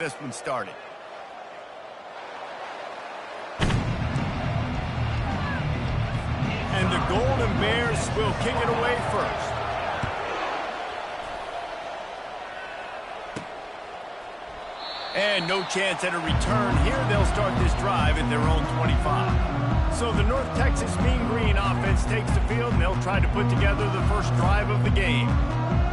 This one started. And the Golden Bears will kick it away first. And no chance at a return here. They'll start this drive at their own 25. So the North Texas Mean Green offense takes the field, and they'll try to put together the first drive of the game.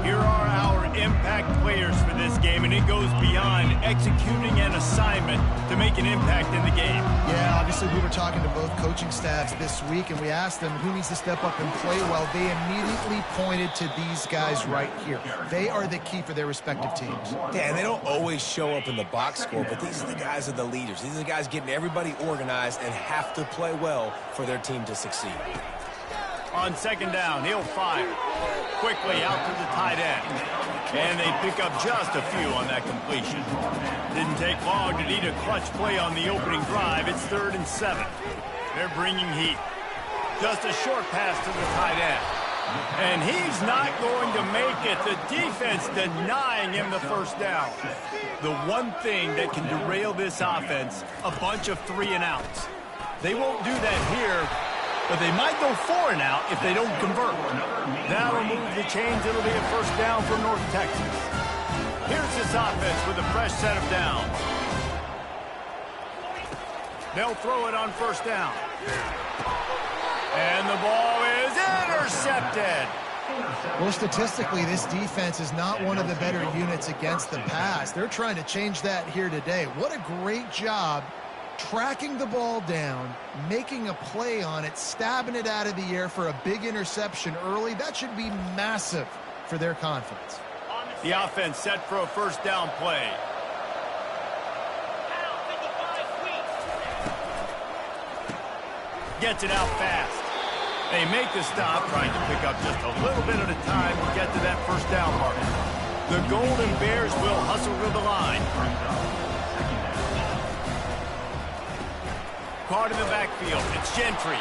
Here are our impact players for this game, and it goes beyond executing an assignment to make an impact in the game. Yeah, obviously we were talking to both coaching staffs this week, and we asked them who needs to step up and play well. They immediately pointed to these guys right here. They are the key for their respective teams. Yeah, and they don't always show up in the box score, but these are the guys that are the leaders. These are the guys getting everybody organized and have to play well for their team to succeed. On second down, he'll fire. Quickly out to the tight end. And they pick up just a few on that completion. Didn't take long to need a clutch play on the opening drive. It's 3rd and 7. They're bringing heat. Just a short pass to the tight end. And he's not going to make it. The defense denying him the first down. The one thing that can derail this offense, a bunch of 3-and-outs. They won't do that here, but they might go 4-and-out if they don't convert. That'll move the chains. It'll be a first down for North Texas. Here's this offense with a fresh set of downs. They'll throw it on first down. And the ball is intercepted. Well, statistically, this defense is not one of the better units against the pass. They're trying to change that here today. What a great job tracking the ball down, making a play on it, stabbing it out of the air for a big interception early. That should be massive for their confidence. The offense set for a first down play. Gets it out fast. They make the stop, trying to pick up just a little bit at a time to get to that first down mark. The Golden Bears will hustle to the line. Caught in the backfield. It's Gentry.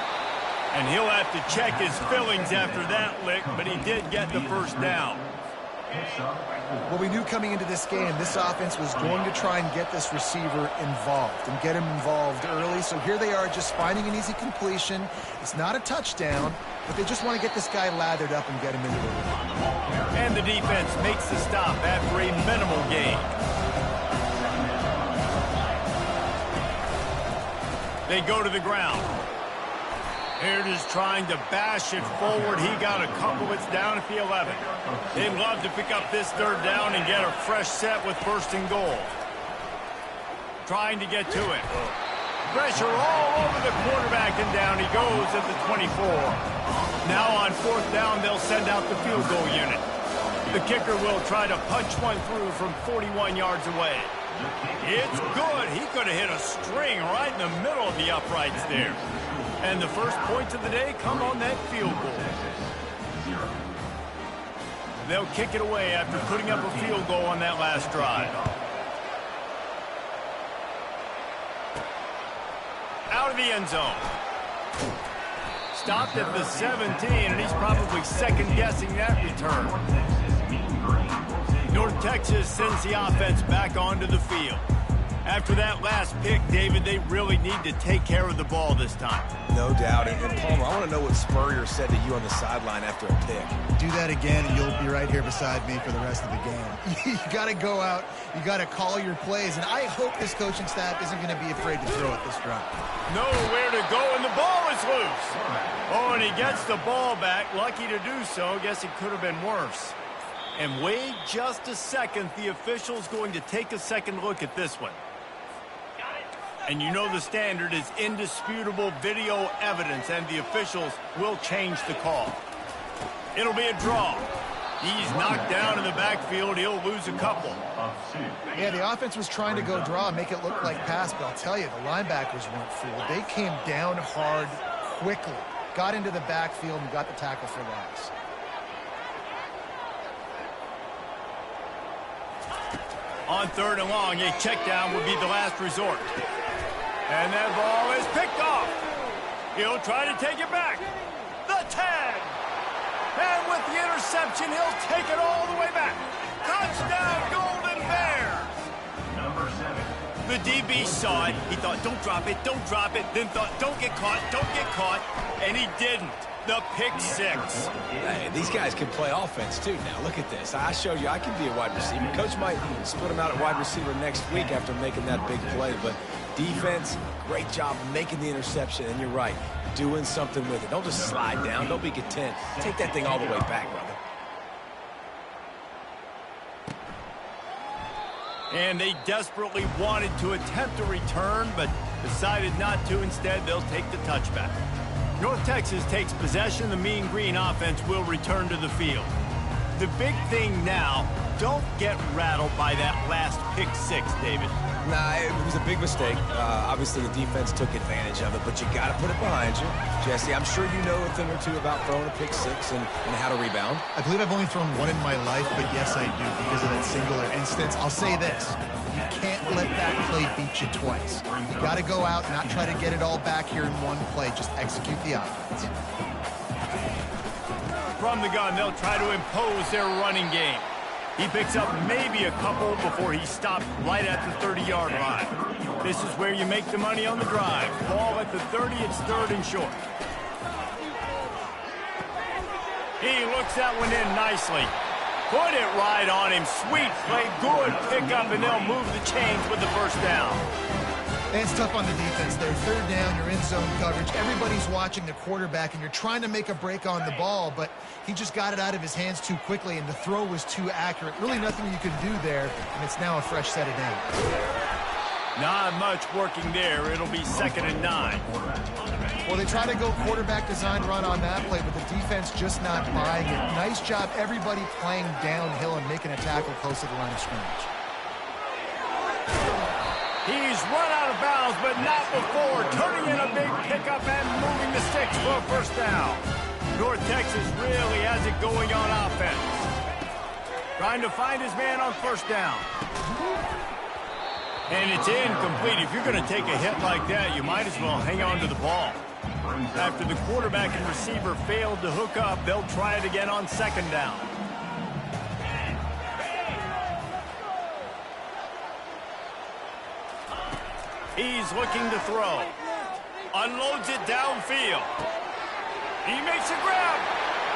And he'll have to check his fillings after that lick, but he did get the first down. Well, we knew coming into this game, this offense was going to try and get this receiver involved and get him involved early. So here they are just finding an easy completion. It's not a touchdown, but they just want to get this guy lathered up and get him into the rhythm. And the defense makes the stop after a minimal gain. They go to the ground. Here it is trying to bash it forward. He got a couple. It's down at the 11. They'd love to pick up this third down and get a fresh set with 1st and goal. Trying to get to it. Pressure all over the quarterback, and down he goes at the 24. Now on 4th down, they'll send out the field goal unit. The kicker will try to punch one through from 41 yards away. It's good. He could have hit a string right in the middle of the uprights there. And the first points of the day come on that field goal. They'll kick it away after putting up a field goal on that last drive. Out of the end zone. Stopped at the 17, and he's probably second-guessing that return. North Texas sends the offense back onto the field. After that last pick, David, they really need to take care of the ball this time. No doubt. And Palmer, I want to know what Spurrier said to you on the sideline after a pick. Do that again, and you'll be right here beside me for the rest of the game. You got to go out. You got to call your plays. And I hope this coaching staff isn't going to be afraid to throw it this drive. Nowhere to go, and the ball is loose. Oh, and he gets the ball back. Lucky to do so. Guess it could have been worse. And wait just a second. The official's going to take a second look at this one. And you know the standard is indisputable video evidence, and the officials will change the call. It'll be a draw. He's knocked down in the backfield. He'll lose a couple. Yeah, the offense was trying to go draw, make it look like pass, but I'll tell you, the linebackers weren't fooled. They came down hard quickly, got into the backfield, and got the tackle for loss. On 3rd and long, a check down would be the last resort. And that ball is picked off. He'll try to take it back. The tag. And with the interception, he'll take it all the way back. Touchdown, Golden Bears. The DB saw it. He thought, don't drop it, don't drop it. Then thought, don't get caught. And he didn't. The pick six. Hey, these guys can play offense, too. Now, look at this. I showed you I can be a wide receiver. Coach might split him out at wide receiver next week after making that big play. But defense, great job making the interception. And you're right, doing something with it. Don't just slide down. Don't be content. Take that thing all the way back, brother. And they desperately wanted to attempt a return, but decided not to. Instead, they'll take the touchback. North Texas takes possession. The Mean Green offense will return to the field. The big thing now, don't get rattled by that last pick six, David. Nah, it was a big mistake. Obviously, the defense took advantage of it, but you got to put it behind you. Jesse, I'm sure you know a thing or two about throwing a pick six and how to rebound. I believe I've only thrown one in my life, but yes, I do because of that singular instance. I'll say this. You can't let that play beat you twice. You got to go out, not try to get it all back here in one play. Just execute the offense. From the gun, they'll try to impose their running game. He picks up maybe a couple before he stopped right at the 30-yard line. This is where you make the money on the drive. Ball at the 30, it's third and short. He looks that one in nicely. Put it right on him. Sweet play, good pickup, and they'll move the chains with the first down. And it's tough on the defense there. Third down, you're in zone coverage. Everybody's watching the quarterback, and you're trying to make a break on the ball, but he just got it out of his hands too quickly, and the throw was too accurate. Really nothing you can do there, and it's now a fresh set of downs. Not much working there. It'll be 2nd and 9. Well, they try to go quarterback design run on that play, but the defense just not buying it. Nice job, everybody playing downhill and making a tackle close to the line of scrimmage. He's run out of bounds, but not before. Turning in a big pickup and moving the sticks for a first down. North Texas really has it going on offense. Trying to find his man on first down. And it's incomplete. If you're going to take a hit like that, you might as well hang on to the ball. After the quarterback and receiver failed to hook up, they'll try it again on 2nd down. He's looking to throw. Unloads it downfield. He makes a grab.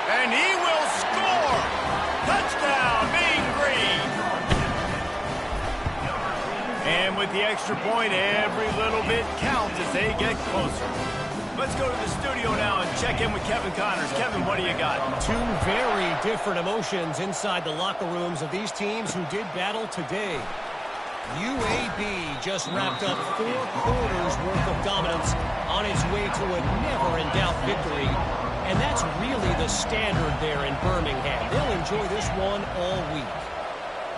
And he will score. Touchdown, Mean Green. And with the extra point, every little bit counts as they get closer. Let's go to the studio now and check in with Kevin Connors. Kevin, what do you got? Two very different emotions inside the locker rooms of these teams who did battle today. UAB just wrapped up 4 quarters worth of dominance on its way to a never-in-doubt victory. And that's really the standard there in Birmingham. They'll enjoy this one all week.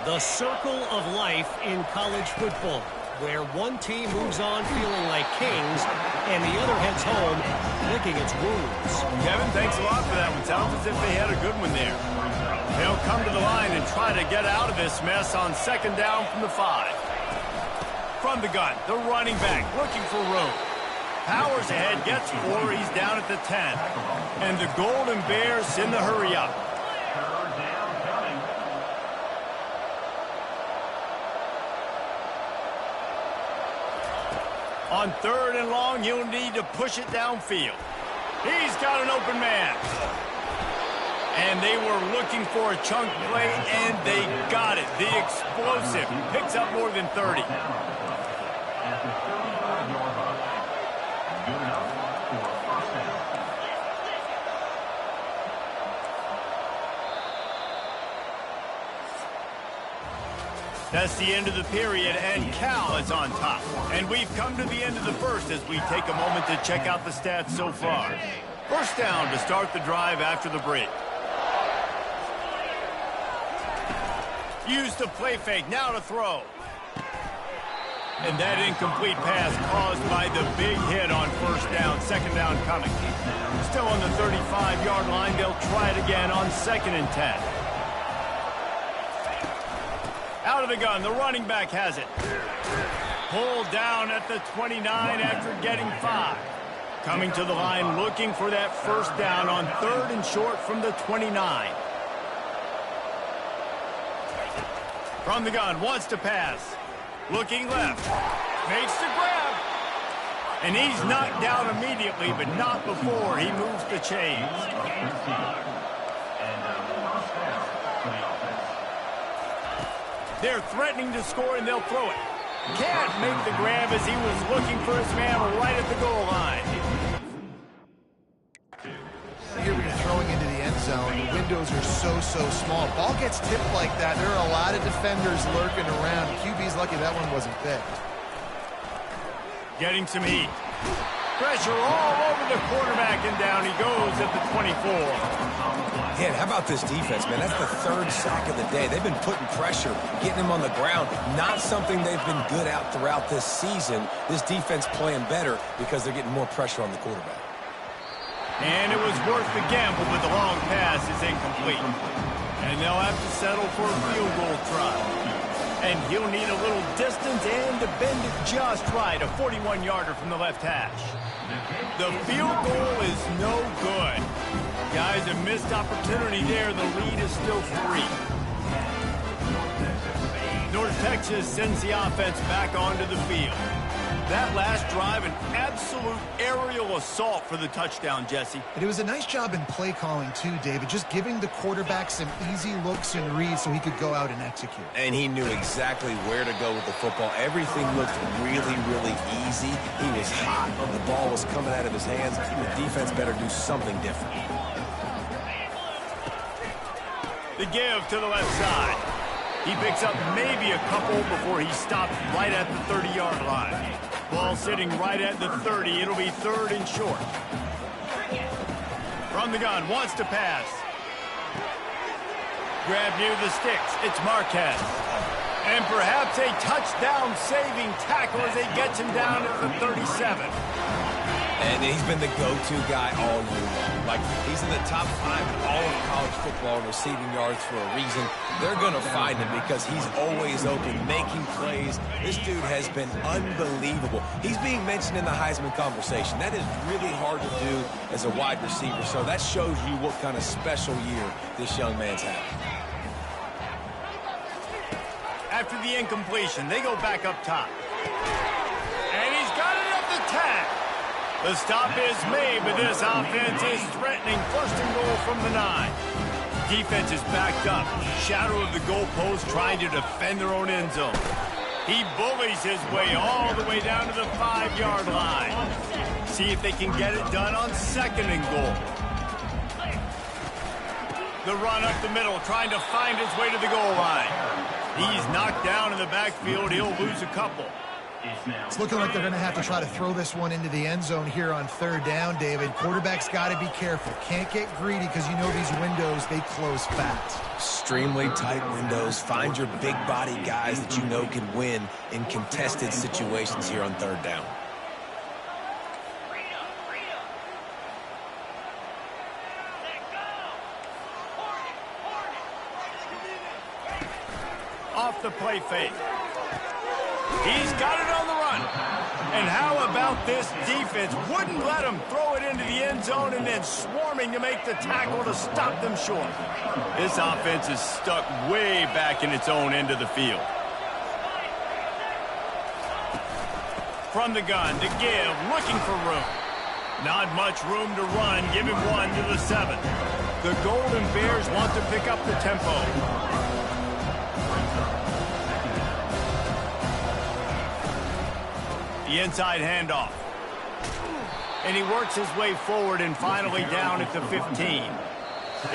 The circle of life in college football, where one team moves on feeling like kings and the other heads home licking its wounds. Kevin, thanks a lot for that one. Sounds as if they had a good one there. They'll come to the line and try to get out of this mess on 2nd down from the 5. From the gun, the running back looking for room. Powers ahead, gets 4, he's down at the 10. And the Golden Bears in the hurry up. On 3rd and long, you'll need to push it downfield. He's got an open man. And they were looking for a chunk play, and they got it. The explosive picks up more than 30. That's the end of the period, and Cal is on top. And we've come to the end of the first as we take a moment to check out the stats so far. First down to start the drive after the break. Use the play fake, now to throw. And that incomplete pass caused by the big hit on first down, 2nd down coming. Still on the 35-yard line, they'll try it again on 2nd and 10. Out of the gun, the running back has it. Pulled down at the 29 after getting 5. Coming to the line looking for that first down on 3rd and short from the 29. From the gun, wants to pass. Looking left. Makes the grab. And he's knocked down immediately, but not before he moves the chains. They're threatening to score, and they'll throw it. Can't make the grab as he was looking for his man right at the goal line. Here we are throwing into the end zone. The windows are so small. Ball gets tipped like that. There are a lot of defenders lurking around. QB's lucky that one wasn't picked. Getting some heat. Pressure all over the quarterback, and down he goes at the 24. Yeah, how about this defense, man? That's the third sack of the day. They've been putting pressure, getting him on the ground. Not something they've been good at throughout this season. This defense playing better because they're getting more pressure on the quarterback. And it was worth the gamble, but the long pass is incomplete. And they'll have to settle for a field goal try. And he'll need a little distance and to bend it just right, a 41-yarder from the left hash. The field goal is no good. Guys, a missed opportunity there. The lead is still 3. North Texas sends the offense back onto the field. That last drive, an absolute aerial assault for the touchdown, Jesse. And it was a nice job in play calling, too, David, just giving the quarterback some easy looks and reads so he could go out and execute. And he knew exactly where to go with the football. Everything looked really easy. He was hot. The ball was coming out of his hands. The defense better do something different. The give to the left side. He picks up maybe a couple before he stops right at the 30-yard line. Ball sitting right at the 30. It'll be 3rd and short. From the gun, wants to pass. Grab near the sticks. It's Marquez. And perhaps a touchdown-saving tackle as they get him down at the 37. And he's been the go-to guy all year long. Like, he's in the top 5 in all of college football in receiving yards for a reason. They're going to find him because he's always open, making plays. This dude has been unbelievable. He's being mentioned in the Heisman conversation. That is really hard to do as a wide receiver. So that shows you what kind of special year this young man's having. After the incompletion, they go back up top. And he's got it at the tag. The stop is made, but this offense is threatening 1st and goal from the 9. Defense is backed up. Shadow of the goalpost trying to defend their own end zone. He bullies his way all the way down to the 5-yard line. See if they can get it done on 2nd and goal. The run up the middle, trying to find his way to the goal line. He's knocked down in the backfield. He'll lose a couple. It's looking like they're going to have to try to throw this one into the end zone here on 3rd down, David. Quarterback's got to be careful. Can't get greedy because you know these windows, they close fast. Extremely tight windows. Find your big body guys that you know can win in contested situations here on 3rd down. Off the play fake. He's got it on the run. And how about this defense? Wouldn't let him throw it into the end zone and then swarming to make the tackle to stop them short. This offense is stuck way back in its own end of the field. From the gun to give, looking for room. Not much room to run. Give him 1 to the 7. The Golden Bears want to pick up the tempo. The inside handoff. And he works his way forward and finally down at the 15.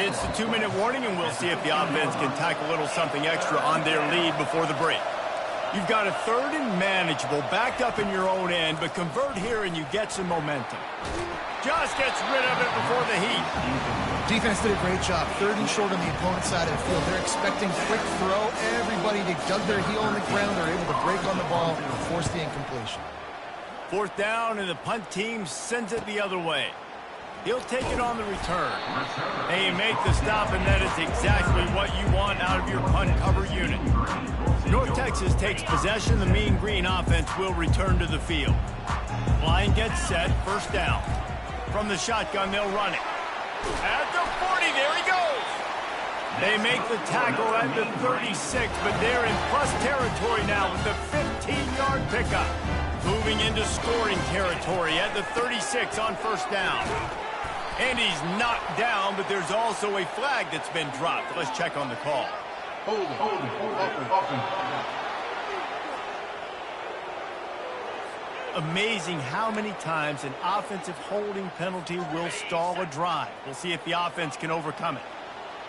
It's the 2-minute warning, and we'll see if the offense can tack a little something extra on their lead before the break. You've got a 3rd and manageable, backed up in your own end, but convert here and you get some momentum. Just gets rid of it before the heat. Defense did a great job. 3rd and short on the opponent's side of the field. They're expecting quick throw. Everybody, they dug their heel on the ground. They're able to break on the ball and force the incompletion. 4th down, and the punt team sends it the other way. He'll take it on the return. They make the stop, and that is exactly what you want out of your punt cover unit. North Texas takes possession. The Mean Green offense will return to the field. Line gets set, 1st down. From the shotgun, they'll run it. At the 40, there he goes. They make the tackle at the 36, but they're in plus territory now with the 15-yard pickup. Moving into scoring territory at the 36 on first down. And he's knocked down, but there's also a flag that's been dropped. Let's check on the call. Amazing how many times an offensive holding penalty will stall a drive. We'll see if the offense can overcome it.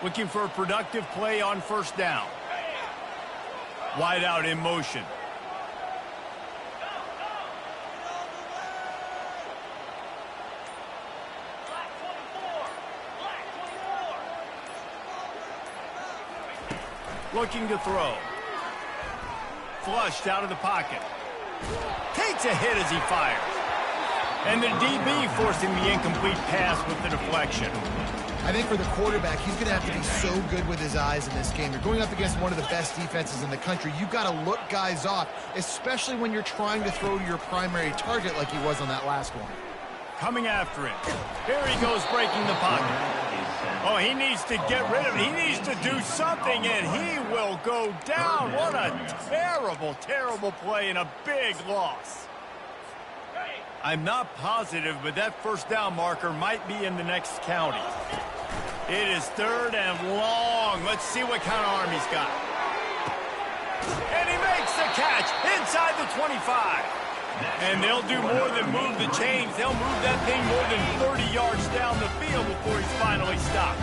Looking for a productive play on first down. Wide out in motion. Looking to throw. Flushed out of the pocket. Takes a hit as he fires. And the DB forcing the incomplete pass with the deflection. I think for the quarterback, he's going to have to be so good with his eyes in this game. You're going up against one of the best defenses in the country. You've got to look guys off, especially when you're trying to throw to your primary target like he was on that last one. Coming after it. Here he goes breaking the pocket. Oh, he needs to get rid of it. He needs to do something, and he will go down. What a terrible, terrible play and a big loss. I'm not positive, but that first down marker might be in the next county. It is third and long. Let's see what kind of arm he's got. And he makes the catch inside the 25. And they'll do more than move the chains. They'll move that thing more than 30 yards down the field before he's finally stopped.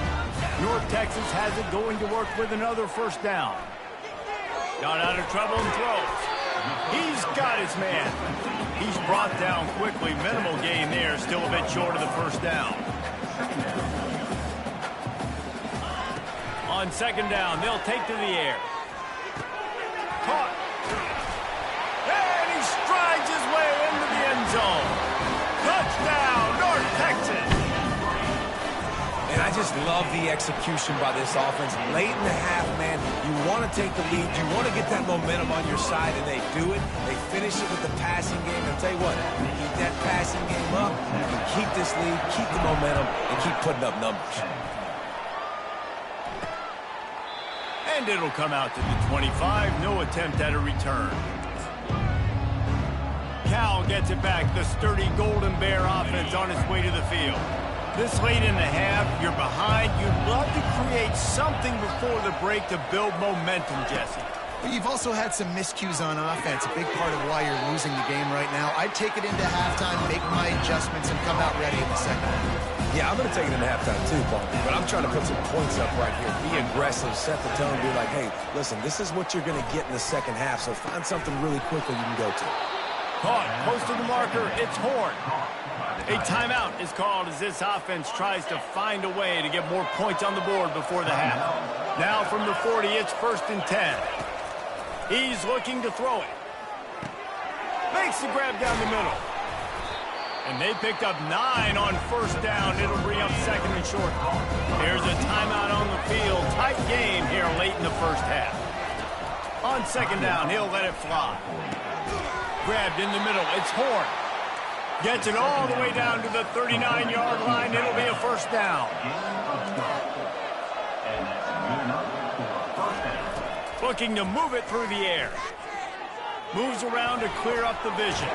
North Texas has it going to work with another first down. Got out of trouble and throws. He's got his man. He's brought down quickly. Minimal gain there. Still a bit short of the first down. On second down, they'll take to the air. Caught. And he strides his way into the end zone. Touchdown, North Texas. And I just love the execution by this offense. Late in the half, man, you want to take the lead. You want to get that momentum on your side, and they do it. They finish it with the passing game. And I'll tell you what, keep that passing game up, and keep this lead, keep the momentum, and keep putting up numbers. And it'll come out to the 25. No attempt at a return. Cal gets it back. The sturdy Golden Bear offense on its way to the field. This late in the half, you're behind. You'd love to create something before the break to build momentum, Jesse. But you've also had some miscues on offense, a big part of why you're losing the game right now. I'd take it into halftime, make my adjustments, and come out ready in the second half. Yeah, I'm going to take it into halftime too, Paul. But I'm trying to put some points up right here. Be aggressive, set the tone, be like, hey, listen, this is what you're going to get in the second half, so find something really quickly you can go to. Caught, close to the marker, it's Horn. A timeout is called as this offense tries to find a way to get more points on the board before the half. Now from the 40, it's 1st and 10. He's looking to throw it. Makes the grab down the middle. And they picked up 9 on first down. It'll bring up 2nd and short. Here's a timeout on the field. Tight game here late in the first half. On 2nd down, he'll let it fly. Grabbed in the middle. It's Horn. Gets it all the way down to the 39-yard line. It'll be a first down. Looking to move it through the air. Moves around to clear up the vision.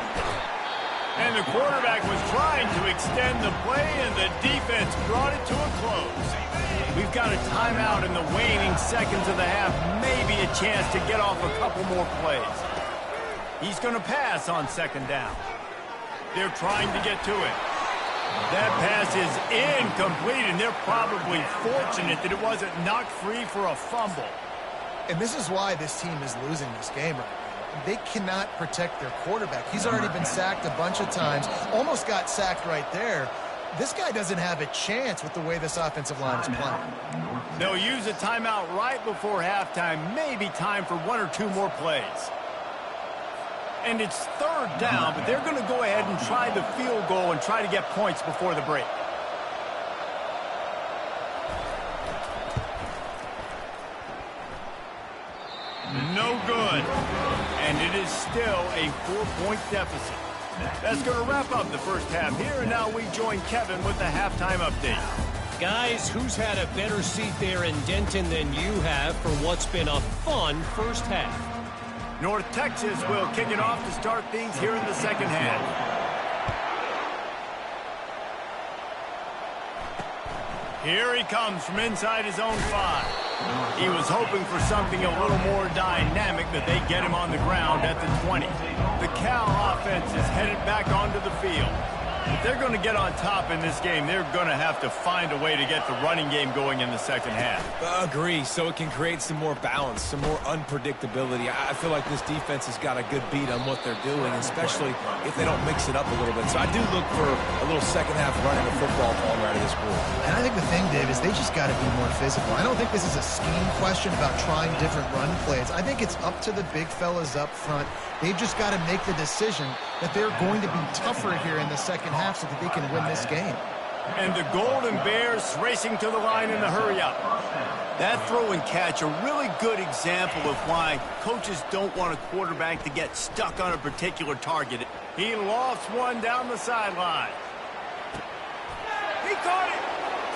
And the quarterback was trying to extend the play, and the defense brought it to a close. We've got a timeout in the waning seconds of the half. Maybe a chance to get off a couple more plays. He's going to pass on 2nd down. They're trying to get to it. That pass is incomplete, and they're probably fortunate that it wasn't knocked free for a fumble. And this is why this team is losing this game right now. They cannot protect their quarterback. He's already been sacked a bunch of times, almost got sacked right there. This guy doesn't have a chance with the way this offensive line is playing. They'll use a timeout right before halftime. Maybe time for 1 or 2 more plays. And it's 3rd down, but they're going to go ahead and try the field goal and try to get points before the break. No good. And it is still a 4-point deficit. That's going to wrap up the first half here, and now we join Kevin with the halftime update. Guys, who's had a better seat there in Denton than you have for what's been a fun first half? North Texas will kick it off to start things here in the second half. Here he comes from inside his own 5. He was hoping for something a little more dynamic, that they get him on the ground at the 20. The Cal offense is headed back onto the field. If they're going to get on top in this game, they're going to have to find a way to get the running game going in the second half. Agree, so it can create some more balance, some more unpredictability. I feel like this defense has got a good beat on what they're doing, especially if they don't mix it up a little bit. So I do look for a little second half running the football ball right of this group. And I think the thing, Dave, is they just got to be more physical. I don't think this is a scheme question about trying different run plays. I think it's up to the big fellas up front. They've just got to make the decision that they're going to be tougher here in the second half so that they can win this game. And the Golden Bears racing to the line in the hurry-up. That throw and catch, a really good example of why coaches don't want a quarterback to get stuck on a particular target. He lofts one down the sideline. He caught it!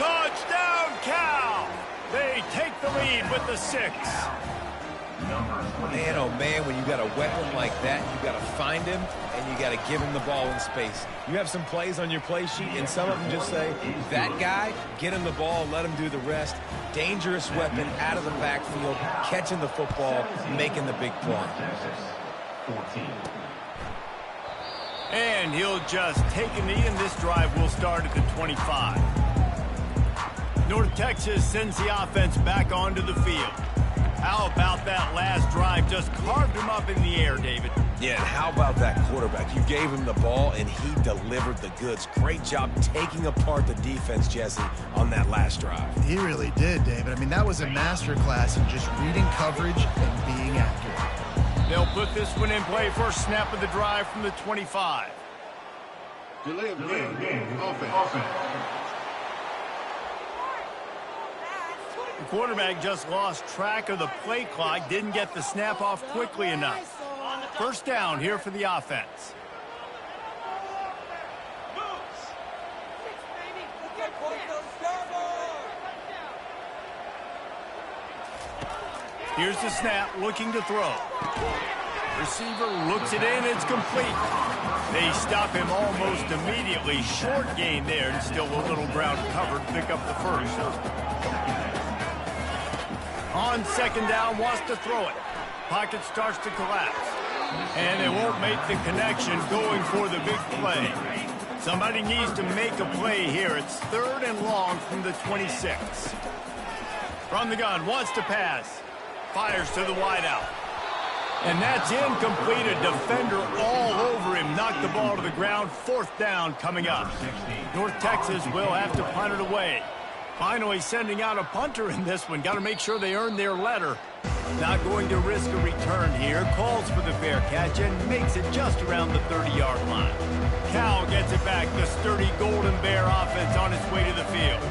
Touchdown, Cal! They take the lead with the 6. Man, oh man, when you got a weapon like that, you got to find him and you got to give him the ball in space. You have some plays on your play sheet, and some of them just say, that guy, get him the ball, let him do the rest. Dangerous weapon out of the backfield, catching the football, making the big play. And he'll just take a knee, and this drive will start at the 25. North Texas sends the offense back onto the field. How about that last drive? Just carved him up in the air, David. Yeah, and how about that quarterback? You gave him the ball, and he delivered the goods. Great job taking apart the defense, Jesse, on that last drive. He really did, David. I mean, that was a masterclass in just reading coverage and being accurate. They'll put this one in play. First snap of the drive from the 25. Delay of game. Offense. The quarterback just lost track of the play clock, didn't get the snap off quickly enough. First down here for the offense. Here's the snap, looking to throw. Receiver looks it in, it's complete. They stop him almost immediately. Short gain there, and still a little ground covered. Pick up the first. On second down, wants to throw it. Pocket starts to collapse. And they won't make the connection going for the big play. Somebody needs to make a play here. It's third and long from the 26. From the gun, wants to pass. Fires to the wideout. And that's incomplete. A defender all over him. Knocked the ball to the ground. Fourth down coming up. North Texas will have to punt it away. Finally sending out a punter in this one. Got to make sure they earn their letter. Not going to risk a return here. Calls for the fair catch and makes it just around the 30-yard line. Cal gets it back. The sturdy Golden Bear offense on its way to the field.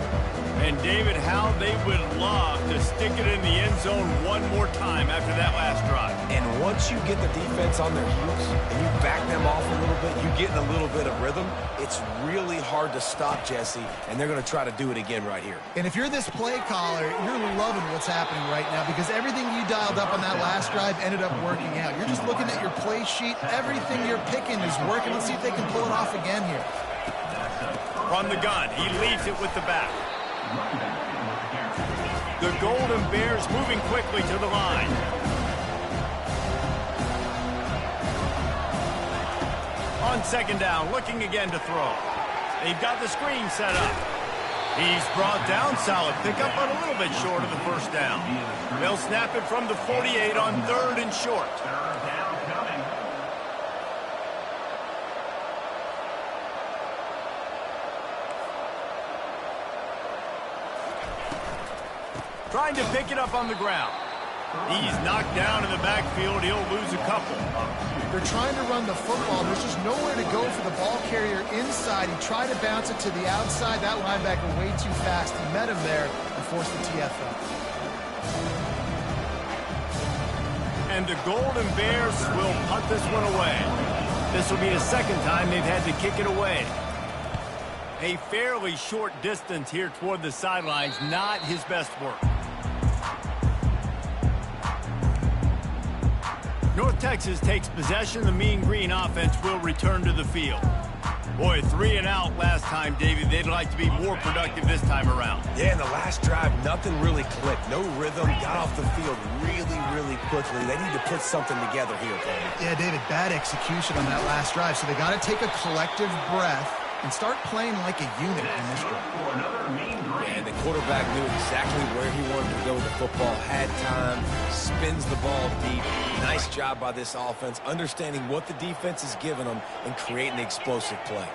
And David, how they would love to stick it in the end zone one more time after that last drive. And once you get the defense on their heels and you back them off a little bit, you get in a little bit of rhythm, it's really hard to stop, Jesse, and they're going to try to do it again right here. And if you're this play caller, you're loving what's happening right now because everything you dialed up on that last drive ended up working out. You're just looking at your play sheet. Everything you're picking is working. Let's see if they can pull it off again here. From the gun, he leaves it with the back. The Golden Bears moving quickly to the line. On second down, looking again to throw. They've got the screen set up. He's brought down, solid pickup, but a little bit short of the first down. They'll snap it from the 48 on third and short. Trying to pick it up on the ground. He's knocked down in the backfield. He'll lose a couple. They're trying to run the football. There's just nowhere to go for the ball carrier inside. He tried to bounce it to the outside. That linebacker way too fast. He met him there and forced the TFL. And the Golden Bears will punt this one away. This will be the second time they've had to kick it away. A fairly short distance here toward the sidelines, not his best work. North Texas takes possession. The Mean Green offense will return to the field. Boy, 3 and out last time, Davey. They'd like to be more productive this time around. Yeah, in the last drive, nothing really clicked. No rhythm. Got off the field really quickly. They need to put something together here, Tony. Yeah, David, bad execution on that last drive. So they got to take a collective breath and start playing like a unit in this drive. And the quarterback knew exactly where he wanted to go with the football. Had time, spins the ball deep. Nice job by this offense, understanding what the defense is giving them and creating the explosive play.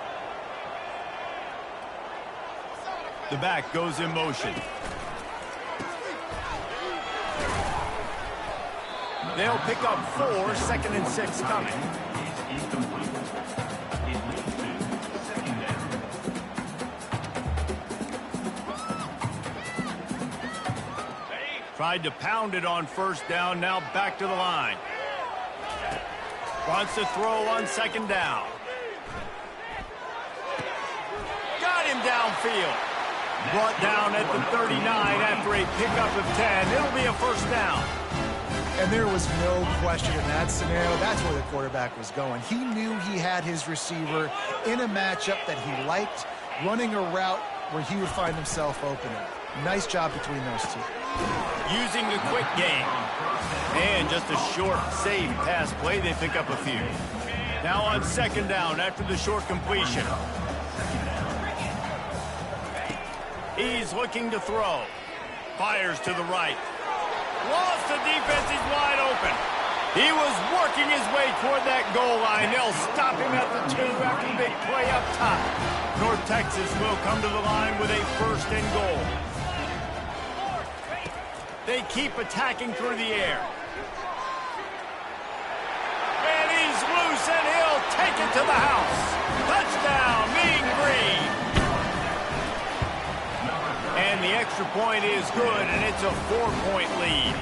The back goes in motion. They'll pick up 4, 2nd and 6 coming. Tried to pound it on first down, now back to the line. Wants to throw on 2nd down. Got him downfield. Brought down at the 39 after a pickup of 10. It'll be a 1st down. And there was no question in that scenario. That's where the quarterback was going. He knew he had his receiver in a matchup that he liked, running a route where he would find himself open. Nice job between those two. Using the quick game. And just a short, safe pass play. They pick up a few. Now on 2nd down after the short completion. He's looking to throw. Fires to the right. Lost the defense. He's wide open. He was working his way toward that goal line. They'll stop him at the 2 after the big play up top. North Texas will come to the line with a 1st and goal. They keep attacking through the air. And he's loose, and he'll take it to the house. Touchdown, Mean Green. And the extra point is good, and it's a 4-point lead.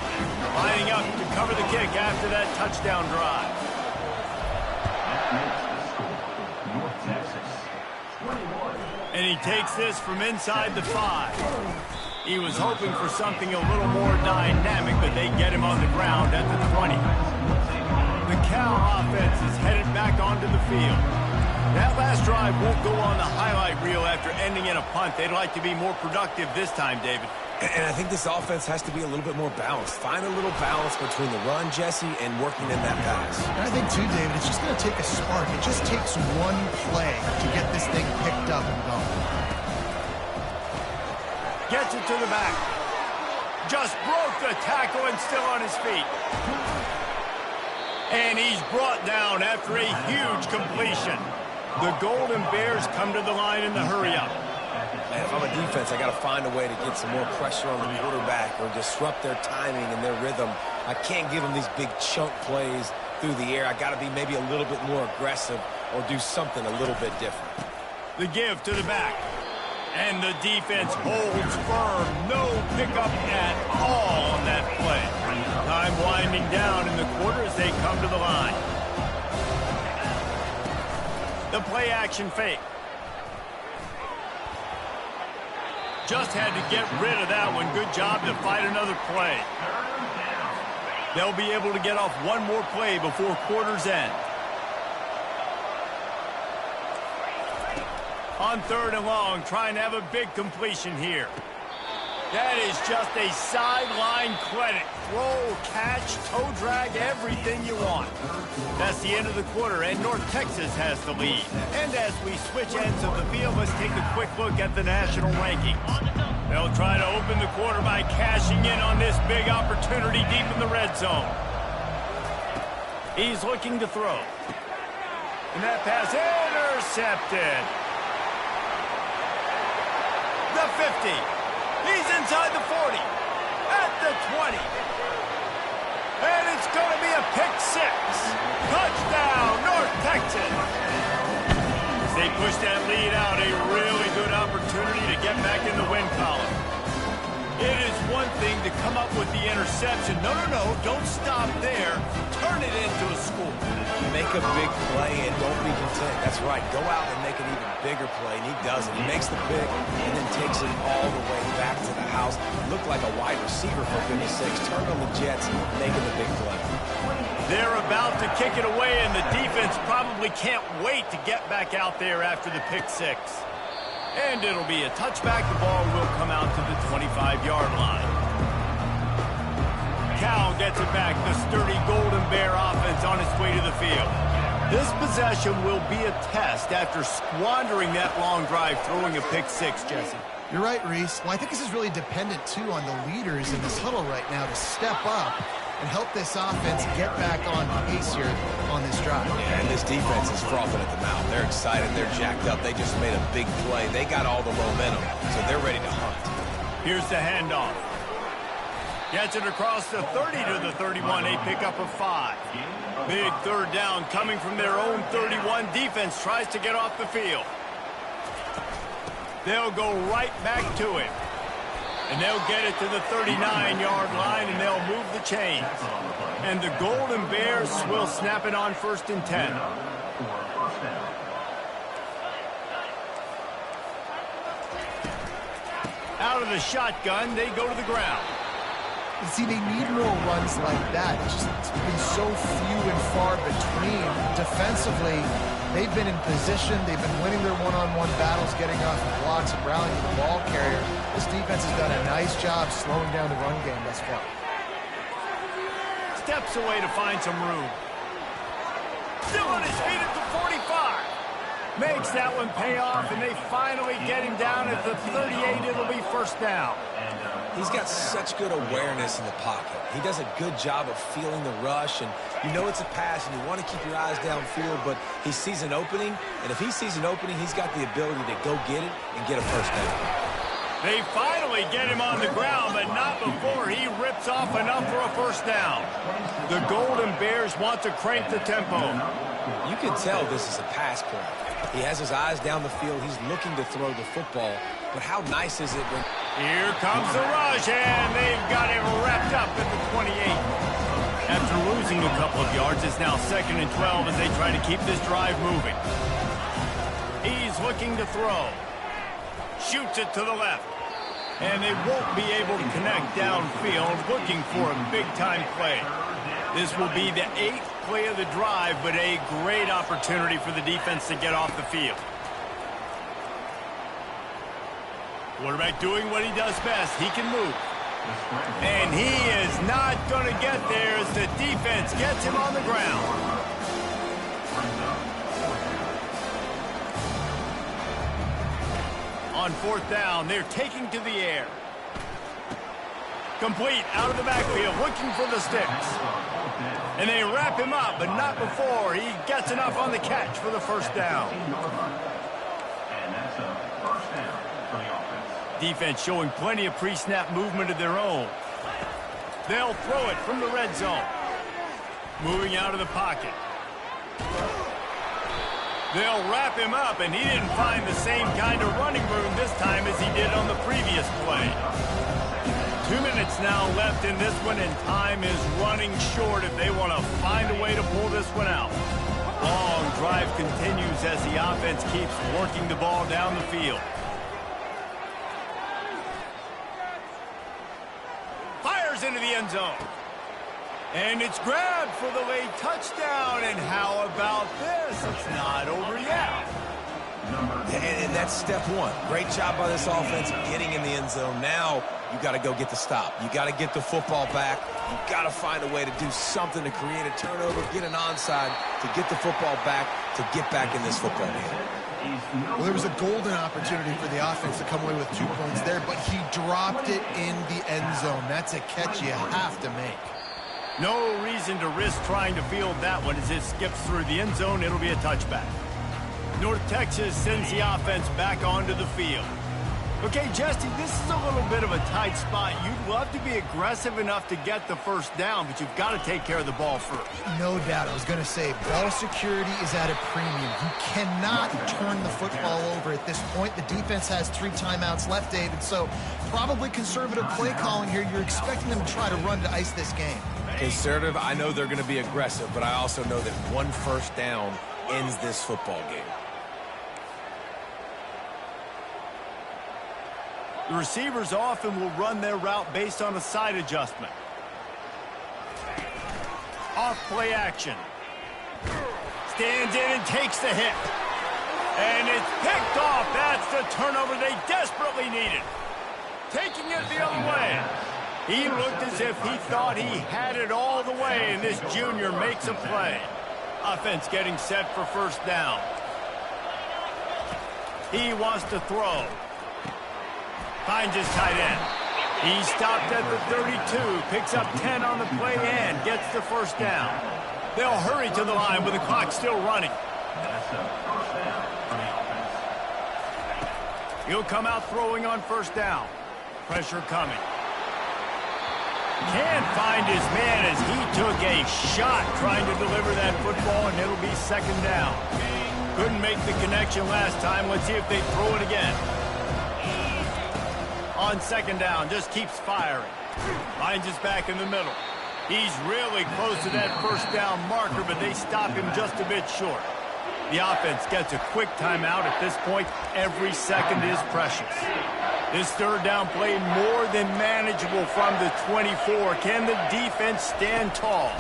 Lining up to cover the kick after that touchdown drive. And he takes this from inside the 5. He was hoping for something a little more dynamic, but they get him on the ground at the 20. The Cal offense is headed back onto the field. That last drive won't go on the highlight reel after ending in a punt. They'd like to be more productive this time, David. And I think this offense has to be a little bit more balanced. Find a little balance between the run, Jesse, and working in that pass. And I think, too, David, it's just going to take a spark. It just takes one play to get this thing picked up and going. Gets it to the back. Just broke the tackle and still on his feet. And he's brought down after a huge completion. The Golden Bears come to the line in the hurry-up. And if I'm a defense, I got to find a way to get some more pressure on the quarterback or disrupt their timing and their rhythm. I can't give them these big chunk plays through the air. I got to be maybe a little bit more aggressive or do something a little bit different. The give to the back. And the defense holds firm. No pickup at all on that play. Time winding down in the quarter as they come to the line. The play action fake. Just had to get rid of that one. Good job to fight another play. They'll be able to get off one more play before quarter's end. On 3rd and long, trying to have a big completion here. That is just a sideline credit. Throw, catch, toe drag, everything you want. That's the end of the quarter, and North Texas has the lead. And as we switch ends of the field, let's take a quick look at the national rankings. They'll try to open the quarter by cashing in on this big opportunity deep in the red zone. He's looking to throw. And that pass intercepted. The 50. He's inside the 40. At the 20. And it's going to be a pick 6. Touchdown, North Texas. As they push that lead out, a really good opportunity to get back in the win column. It is one thing to come up with the interception. No, don't stop there. Turn it into a score. make a big play and don't be content. That's right. Go out and make an even bigger play, and he does it. He makes the pick and then takes it all the way back to the house. Looked like a wide receiver, for goodness sakes. Turned on the Jets, making the big play. They're about to kick it away, and the defense probably can't wait to get back out there after the pick six. And it'll be a touchback. The ball will come out to the 25-yard line. Cal gets it back. The sturdy Golden Bear offense on its way to the field. This possession will be a test after squandering that long drive, throwing a pick six, Jesse. You're right, Reese. Well, I think this is really dependent, too, on the leaders in this huddle right now to step up and help this offense get back on pace here on this drive. Yeah, and this defense is frothing at the mouth. They're excited. They're jacked up. They just made a big play. They got all the momentum, so they're ready to hunt. Here's the handoff. Gets it across the 30 to the 31, a pickup of 5. Big third down coming from their own 31. Defense tries to get off the field. They'll go right back to it. And they'll get it to the 39-yard line, and they'll move the chains. And the Golden Bears will snap it on 1st and 10. Out of the shotgun, they go to the ground. See, they need more runs like that. It's just been so few and far between. Defensively, they've been in position. They've been winning their one-on-one battles, getting off the blocks and rallying the ball carrier. This defense has done a nice job slowing down the run game thus far. Steps away to find some room. Still on his feet at the 45. Makes that one pay off, and they finally get him down at the 38. It'll be 1st down. He's got such good awareness in the pocket. He does a good job of feeling the rush, and you know it's a pass, and you want to keep your eyes downfield, but he sees an opening, and if he sees an opening, he's got the ability to go get it and get a 1st down. They finally get him on the ground, but not before he rips off enough for a 1st down. The Golden Bears want to crank the tempo. You can tell this is a pass play. He has his eyes down the field. He's looking to throw the football, but how nice is it when... Here comes the rush, and they've got it wrapped up at the 28. After losing a couple of yards, it's now 2nd and 12 as they try to keep this drive moving. He's looking to throw. Shoots it to the left. And they won't be able to connect downfield, looking for a big-time play. This will be the 8th play of the drive, but a great opportunity for the defense to get off the field. Quarterback doing what he does best. He can move. And he is not going to get there as the defense gets him on the ground. On 4th down, they're taking to the air. Complete out of the backfield, looking for the sticks. And they wrap him up, but not before he gets enough on the catch for the 1st down. And that's a 1st down for the offense. Defense showing plenty of pre-snap movement of their own. They'll throw it from the red zone. Moving out of the pocket. They'll wrap him up, and he didn't find the same kind of running room this time as he did on the previous play. 2 minutes now left in this one, and time is running short if they want to find a way to pull this one out. Long drive continues as the offense keeps working the ball down the field. Fires into the end zone. And it's grabbed for the late touchdown. And how about this? It's not over yet. And that's step one. Great job by this offense getting in the end zone. Now you got to go get the stop. You got to get the football back. You got to find a way to do something to create a turnover, get an onside, to get the football back, to get back in this football game. Well, there was a golden opportunity for the offense to come away with 2 points there, but he dropped it in the end zone. That's a catch you have to make. No reason to risk trying to field that one as it skips through the end zone. It'll be a touchback. North Texas sends the offense back onto the field. Okay, Jesse, this is a little bit of a tight spot. You'd love to be aggressive enough to get the 1st down, but you've got to take care of the ball first. No doubt. I was going to say, ball security is at a premium. You cannot turn the football over at this point. The defense has 3 timeouts left, David, so probably conservative play calling here. You're expecting them to try to run to ice this game. Conservative, I know they're going to be aggressive, but I also know that one first down ends this football game. The receivers often will run their route based on a side adjustment. Off play action. Stands in and takes the hit. And it's picked off. That's the turnover they desperately needed. Taking it the other way. He looked as if he thought he had it all the way, and this junior makes a play. Offense getting set for first down. He wants to throw. Finds his tight end. He stopped at the 32, picks up 10 on the play and gets the first down. They'll hurry to the line with the clock still running. That's a first down for the offense. He'll come out throwing on first down. Pressure coming. Can't find his man as he took a shot trying to deliver that football, and it'll be second down. Couldn't make the connection last time. Let's see if they throw it again. On second down, just keeps firing. Finds his back in the middle. He's really close to that first down marker, but they stop him just a bit short. The offense gets a quick timeout at this point. Every second is precious. This third down play more than manageable from the 24. Can the defense stand tall?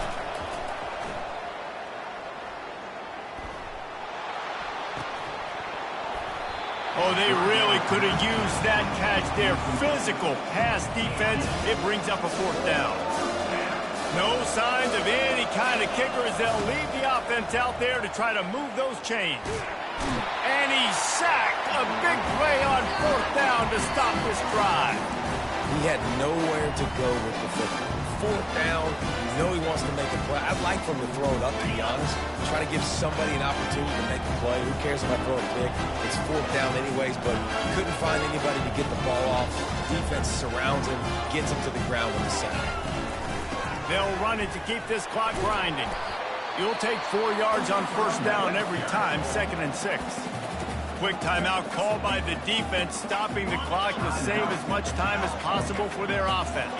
Oh, they really could have used that catch there. Physical pass defense. It brings up a fourth down. No signs of any kind of kicker as they'll leave the offense out there to try to move those chains. And he sacked. A big play on fourth down to stop this drive. He had nowhere to go with the football. Fourth down, you know he wants to make a play. I'd like for him to throw it up, to be honest. Try to give somebody an opportunity to make a play. Who cares if I throw it big? It's fourth down anyways, but couldn't find anybody to get the ball off. Defense surrounds him, gets him to the ground with the sack. They'll run it to keep this clock grinding. You'll take 4 yards on first down every time, 2nd and 6. Quick timeout called by the defense, stopping the clock to save as much time as possible for their offense.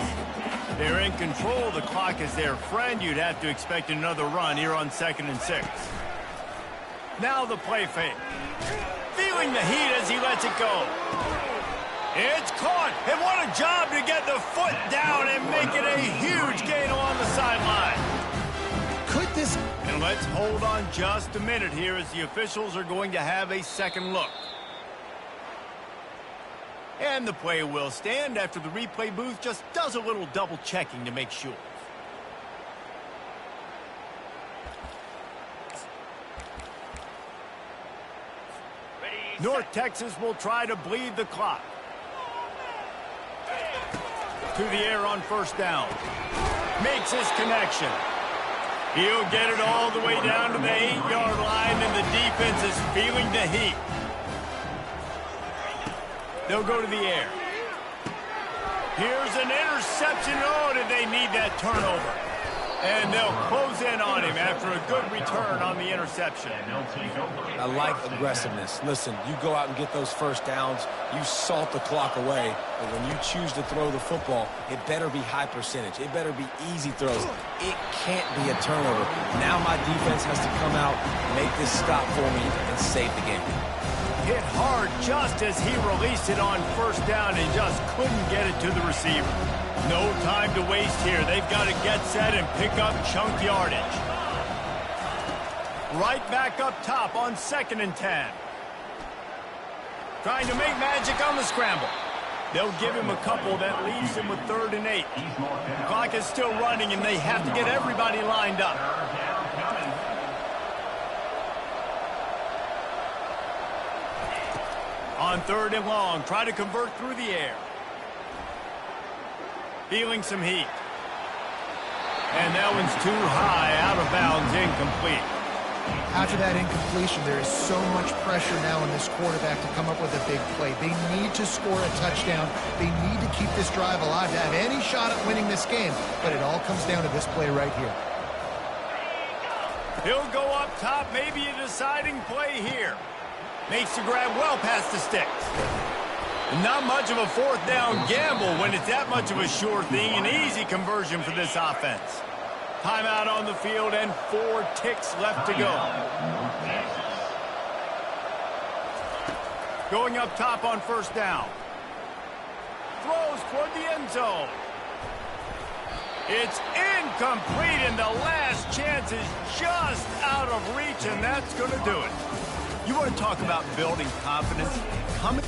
They're in control. The clock is their friend. You'd have to expect another run here on 2nd and 6. Now the play fake. Feeling the heat as he lets it go. It's caught. And what a job to get the foot down and make it a huge gain along the sideline. Could this... And let's hold on just a minute here as the officials are going to have a second look. And the play will stand after the replay booth just does a little double checking to make sure. North Texas will try to bleed the clock. To the air on first down. Makes his connection. He'll get it all the way down to the 8-yard line, and the defense is feeling the heat. They'll go to the air. Here's an interception. Oh, did they need that turnover? And they'll close in on him after a good return on the interception. I like aggressiveness. Listen, you go out and get those first downs, you salt the clock away, but when you choose to throw the football, it better be high percentage. It better be easy throws. It can't be a turnover. Now my defense has to come out, make this stop for me, and save the game. Hit hard just as he released it on first down and just couldn't get it to the receiver. No time to waste here. They've got to get set and pick up chunk yardage. Right back up top on 2nd and 10. Trying to make magic on the scramble. They'll give him a couple that leaves him with 3rd and 8. The clock is still running and they have to get everybody lined up. On 3rd and long, try to convert through the air. Feeling some heat. And that one's too high, out of bounds, incomplete. After that incompletion, there is so much pressure now on this quarterback to come up with a big play. They need to score a touchdown. They need to keep this drive alive to have any shot at winning this game. But it all comes down to this play right here. He'll go up top, maybe a deciding play here. Makes the grab well past the sticks. Not much of a fourth down gamble when it's that much of a sure thing. An easy conversion for this offense. Timeout on the field and 4 ticks left to go. Going up top on first down. Throws toward the end zone. It's incomplete, and the last chance is just out of reach, and that's going to do it. You want to talk about building confidence? Coming